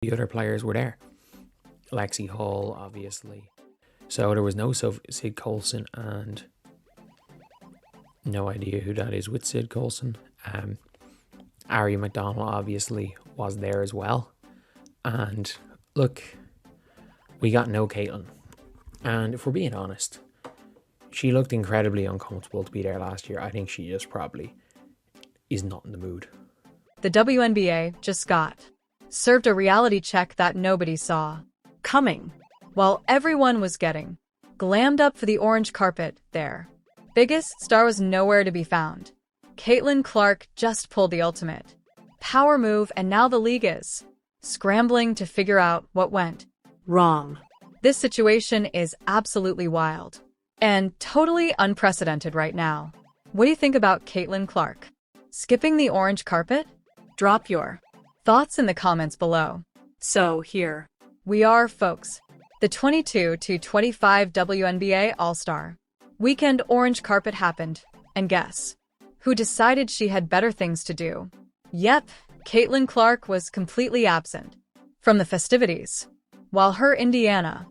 the other players were there. Lexi Hall, obviously. So there was no Sid Colson, and no idea who that is with Sid Colson. Ari McDonald obviously was there as well. And look, we got no Caitlin. And if we're being honest, she looked incredibly uncomfortable to be there last year. I think she just probably is not in the mood. The WNBA just got served a reality check that nobody saw coming, while everyone was getting glammed up for the orange carpet there. Biggest star was nowhere to be found. Caitlin Clark just pulled the ultimate power move, and now the league is scrambling to figure out what went wrong. This situation is absolutely wild and totally unprecedented right now. What do you think about Caitlin Clark skipping the orange carpet? Drop your thoughts in the comments below. So here we are, folks. The 22-25 WNBA All-Star Weekend orange carpet happened, and guess who decided she had better things to do? Yep, Caitlin Clark was completely absent from the festivities, while her Indiana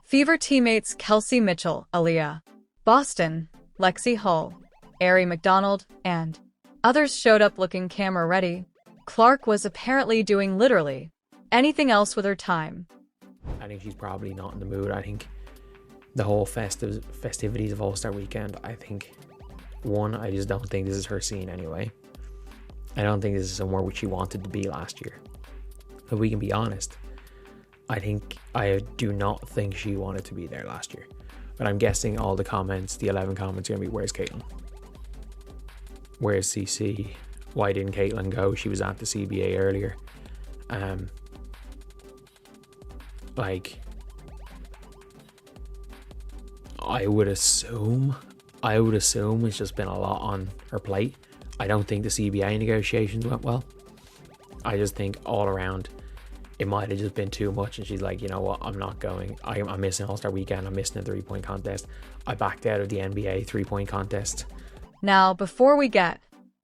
Fever teammates Kelsey Mitchell, Aaliyah Boston, Lexi Hull, Ari McDonald, and others showed up looking camera-ready. Clark was apparently doing literally anything else with her time. I think she's probably not in the mood. I think the whole festivities of All-Star Weekend, I think, one, I just don't think this is her scene anyway. I don't think this is somewhere which she wanted to be last year. If we can be honest, I do not think she wanted to be there last year. But I'm guessing all the comments, the 11 comments, are going to be, where's Caitlin? Where's CC? Why didn't Caitlin go? She was at the CBA earlier. I would assume it's just been a lot on her plate. I don't think the CBA negotiations went well. I just think all around it might have just been too much, and she's like, you know what, I'm not going. I'm missing All-Star Weekend. I'm missing the 3-point contest. I backed out of the NBA 3-point contest. Now, before we get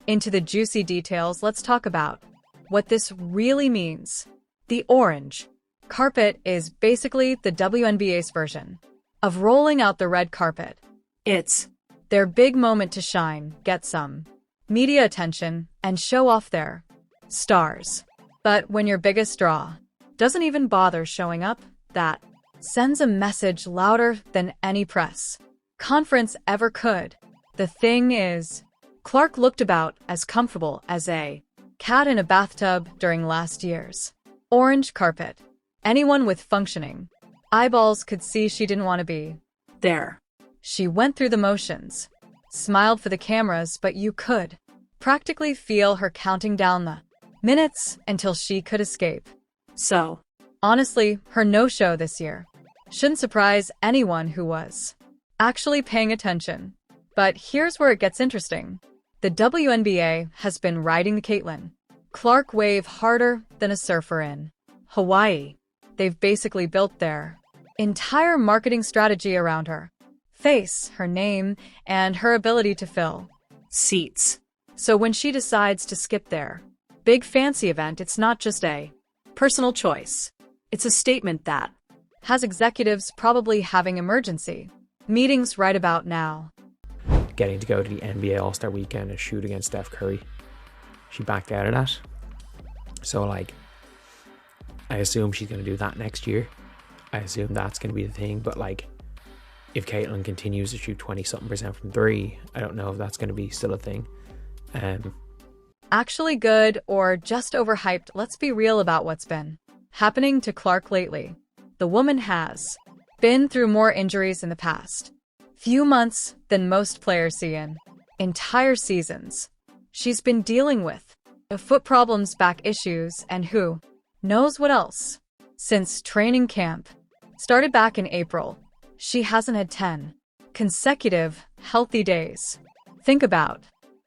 into the juicy details, let's talk about what this really means. The orange carpet is basically the WNBA's version of rolling out the red carpet. It's their big moment to shine, get some media attention, and show off their stars. But when your biggest draw doesn't even bother showing up, that sends a message louder than any press conference ever could. The thing is, Clark looked about as comfortable as a cat in a bathtub during last year's orange carpet. Anyone with functioning eyeballs could see she didn't want to be there. She went through the motions, smiled for the cameras, but you could practically feel her counting down the minutes until she could escape. So, honestly, her no-show this year shouldn't surprise anyone who was actually paying attention. But here's where it gets interesting. The WNBA has been riding the Caitlin Clark wave harder than a surfer in Hawaii. They've basically built their entire marketing strategy around her face, her name, and her ability to fill seats. So when she decides to skip their big fancy event, it's not just a personal choice. It's a statement that has executives probably having emergency meetings right about now. Getting to go to the NBA All-Star Weekend and shoot against Steph Curry. She backed out of that. So, I assume she's going to do that next year. I assume that's going to be the thing. But, if Caitlin continues to shoot 20-something% from 3, I don't know if that's going to be still a thing. Actually good or just overhyped, let's be real about what's been happening to Clark lately. The woman has been through more injuries in the past few months than most players see in entire seasons. She's been dealing with foot problems, back issues, and who knows what else. Since training camp started back in April, she hasn't had 10 consecutive healthy days. Think about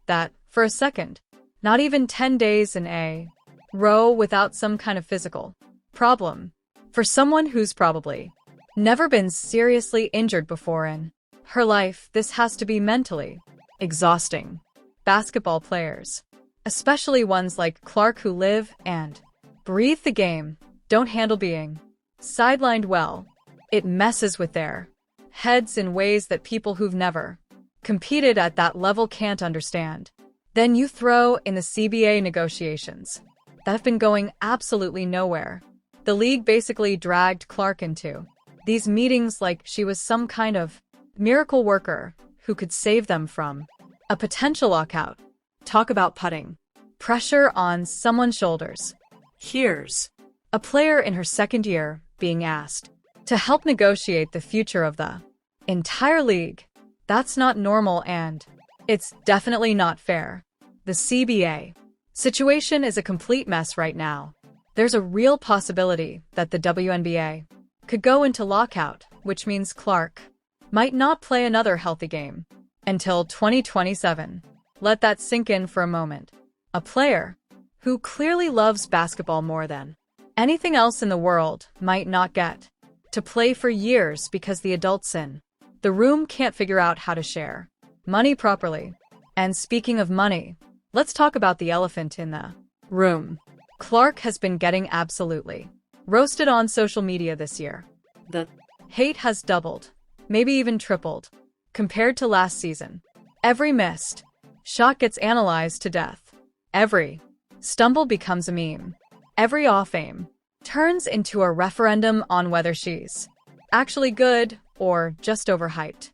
that for a second. Not even 10 days in a row without some kind of physical problem. For someone who's probably never been seriously injured before in her life, this has to be mentally exhausting. Basketball players, especially ones like Clark who live and breathe the game, don't handle being sidelined well. It messes with their heads in ways that people who've never competed at that level can't understand. Then you throw in the CBA negotiations that have been going absolutely nowhere. The league basically dragged Clark into these meetings like she was some kind of miracle worker who could save them from a potential lockout. Talk about putting pressure on someone's shoulders. Here's a player in her second year being asked to help negotiate the future of the entire league. That's not normal, and it's definitely not fair. The CBA situation is a complete mess right now. There's a real possibility that the WNBA could go into lockout, which means Clark might not play another healthy game until 2027. Let that sink in for a moment. A player who clearly loves basketball more than anything else in the world might not get to play for years because the adults in the room can't figure out how to share money properly. And speaking of money, let's talk about the elephant in the room. Clark has been getting absolutely roasted on social media this year. The hate has doubled, maybe even tripled, compared to last season. Every missed shot gets analyzed to death. Every stumble becomes a meme. Every off-aim turns into a referendum on whether she's actually good or just overhyped.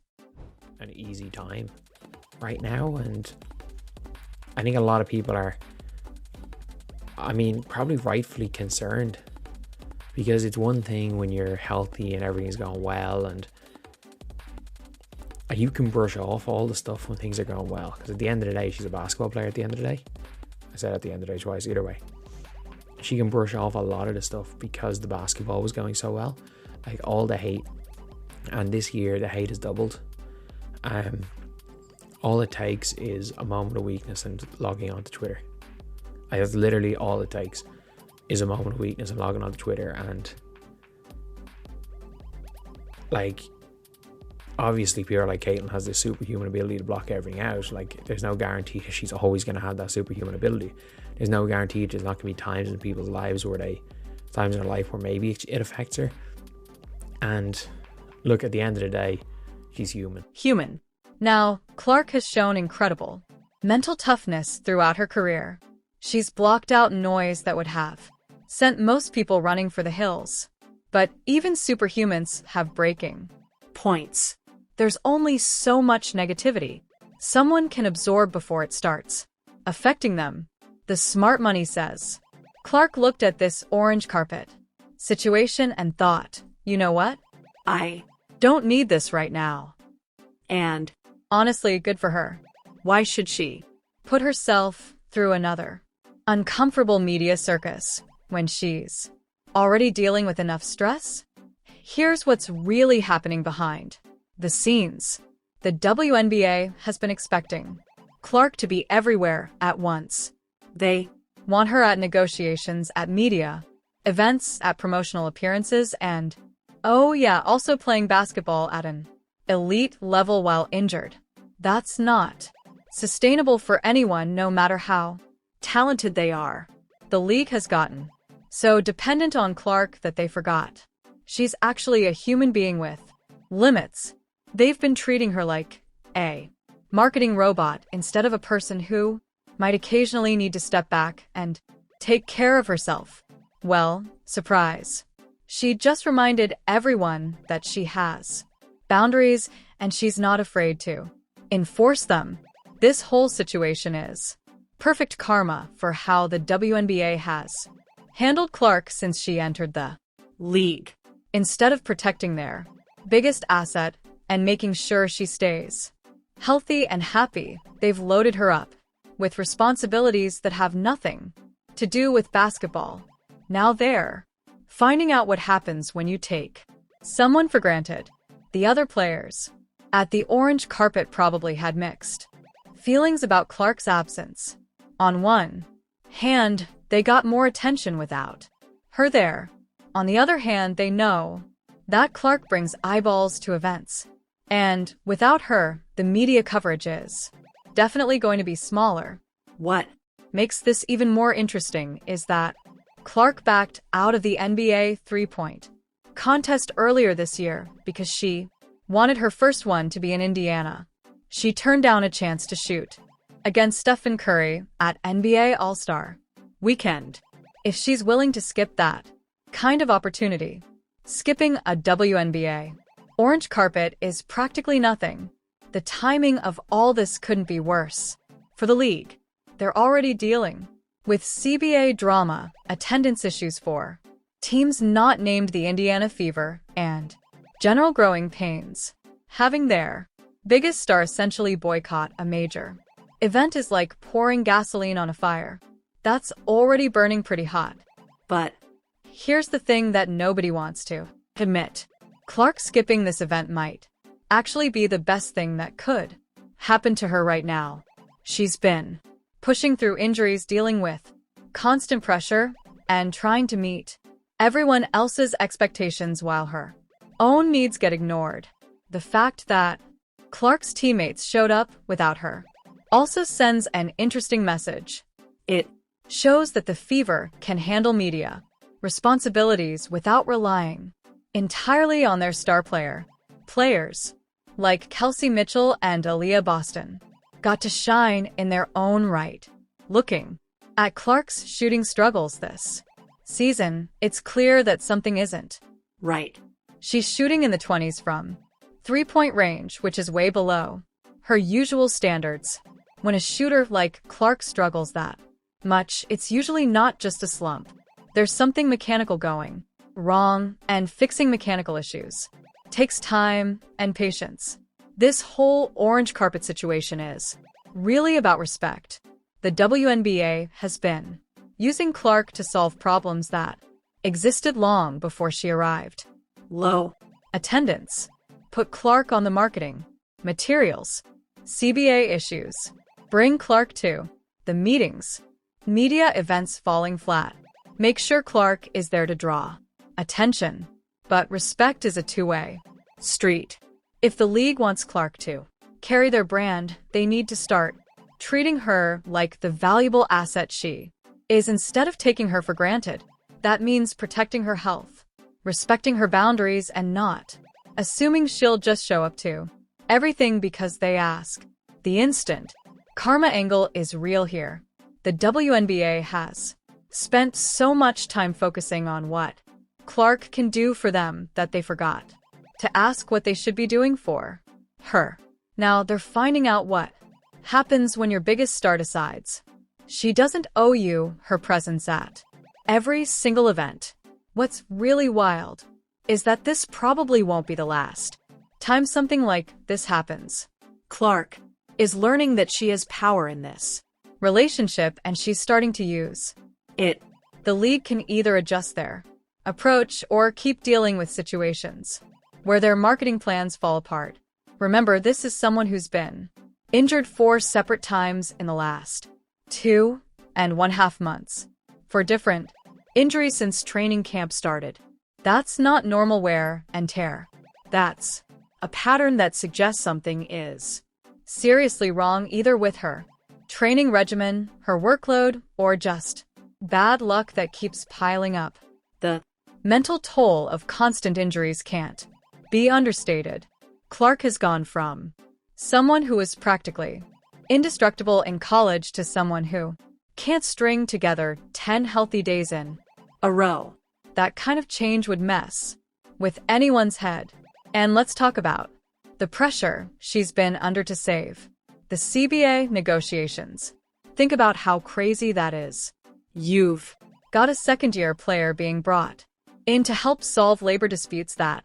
An easy time right now, and I think a lot of people are, probably rightfully concerned, because it's one thing when you're healthy and everything's going well and you can brush off all the stuff when things are going well, because at the end of the day, she's a basketball player. At the end of the day, I said at the end of the day twice, either way, she can brush off a lot of the stuff because the basketball was going so well, like all the hate. And this year the hate has doubled. All it takes is a moment of weakness and logging onto Twitter. That's literally all it takes, is a moment of weakness and logging onto Twitter. And like, obviously people like Caitlin has this superhuman ability to block everything out. Like, there's no guarantee that she's always going to have that superhuman ability. There's no guarantee there's not going to be times in people's lives where times in her life where maybe it affects her. And look, at the end of the day, she's human. Now, Clark has shown incredible mental toughness throughout her career. She's blocked out noise that would have sent most people running for the hills. But even superhumans have breaking points. There's only so much negativity someone can absorb before it starts affecting them. The smart money says. Clark looked at this orange carpet situation and thought, you know what? I don't need this right now. And honestly, good for her. Why should she put herself through another uncomfortable media circus when she's already dealing with enough stress? Here's what's really happening behind the scenes. The WNBA has been expecting Clark to be everywhere at once. They want her at negotiations, at media events, at promotional appearances, and oh yeah, also playing basketball at an elite level while injured. That's not sustainable for anyone, no matter how talented they are. The league has gotten so dependent on Clark that they forgot she's actually a human being with limits. They've been treating her like a marketing robot instead of a person who might occasionally need to step back and take care of herself. Well, surprise. She just reminded everyone that she has boundaries and she's not afraid to enforce them. This whole situation is perfect karma for how the WNBA has handled Clark since she entered the league. Instead of protecting their biggest asset and making sure she stays healthy and happy, they've loaded her up with responsibilities that have nothing to do with basketball. Now they're finding out what happens when you take someone for granted. The other players at the orange carpet probably had mixed feelings about Clark's absence. On one hand, they got more attention without her there. On the other hand, they know that Clark brings eyeballs to events. And without her, the media coverage is definitely going to be smaller. What makes this even more interesting is that Clark backed out of the NBA three-point contest earlier this year because she wanted her first one to be in Indiana. She turned down a chance to shoot against Stephen Curry at NBA All-Star Weekend. If she's willing to skip that kind of opportunity, skipping a WNBA orange carpet is practically nothing. The timing of all this couldn't be worse. For the league, they're already dealing with CBA drama, attendance issues for teams not named the Indiana Fever, and general growing pains. Having their biggest star essentially boycott a major event is like pouring gasoline on a fire that's already burning pretty hot. But here's the thing that nobody wants to admit. Clark skipping this event might actually be the best thing that could happen to her right now. She's been pushing through injuries, dealing with constant pressure, and trying to meet everyone else's expectations while her own needs get ignored. The fact that Clark's teammates showed up without her also sends an interesting message. It shows that the Fever can handle media responsibilities without relying entirely on their star player. Players like Kelsey Mitchell and Aaliyah Boston got to shine in their own right. Looking at Clark's shooting struggles this season, it's clear that something isn't right. She's shooting in the 20s from three-point range, which is way below her usual standards. When a shooter like Clark struggles that much, it's usually not just a slump. There's something mechanical going wrong, and fixing mechanical issues takes time and patience. This whole orange carpet situation is really about respect. The WNBA has been using Clark to solve problems that existed long before she arrived. Low attendance put Clark on the marketing materials. CBA issues bring Clark to the meetings. Media events falling flat make sure Clark is there to draw attention. But respect is a two-way street. If the league wants Clark to carry their brand, they need to start treating her like the valuable asset she is instead of taking her for granted. That means protecting her health, respecting her boundaries, and not assuming she'll just show up to everything because they ask. The instant karma angle is real here. The WNBA has spent so much time focusing on what Clark can do for them that they forgot to ask what they should be doing for her. Now they're finding out what happens when your biggest star decides she doesn't owe you her presence at every single event. What's really wild is that this probably won't be the last time something like this happens. Clark is learning that she has power in this relationship, and she's starting to use it. The league can either adjust their approach or keep dealing with situations where their marketing plans fall apart. Remember, this is someone who's been injured 4 separate times in the last 2.5 months for different injuries since training camp started. That's not normal wear and tear. That's a pattern that suggests something is seriously wrong, either with her training regimen, her workload, or just bad luck that keeps piling up. The mental toll of constant injuries can't be understated. Clark has gone from someone who was practically indestructible in college to someone who can't string together 10 healthy days in a row. That kind of change would mess with anyone's head. And let's talk about the pressure she's been under to save the CBA negotiations. Think about how crazy that is. You've got a second-year player being brought in to help solve labor disputes that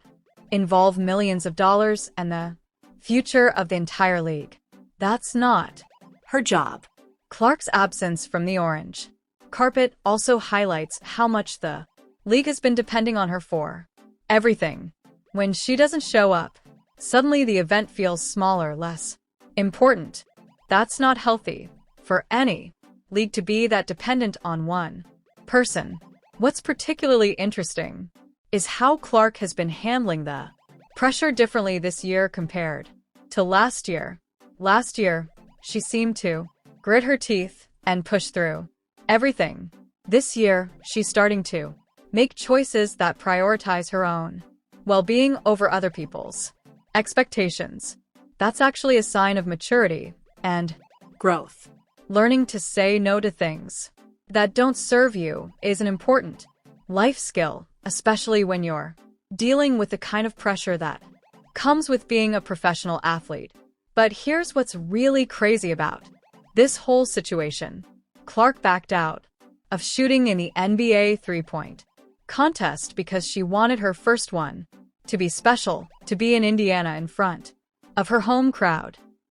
involve millions of dollars and the future of the entire league. That's not her job. Clark's absence from the orange carpet also highlights how much the league has been depending on her for everything. When she doesn't show up, suddenly the event feels smaller, less important. That's not healthy for any league to be that dependent on one person. What's particularly interesting is how Clark has been handling the pressure differently this year compared to last year. Last year, she seemed to grit her teeth and push through everything. This year, she's starting to make choices that prioritize her own well-being over other people's expectations. That's actually a sign of maturity and growth. Learning to say no to things that don't serve you is an important life skill, especially when you're dealing with the kind of pressure that comes with being a professional athlete. But here's what's really crazy about this whole situation. Clark backed out of shooting in the NBA three-point contest because she wanted her first one to be special, to be in Indiana in front of her home crowd.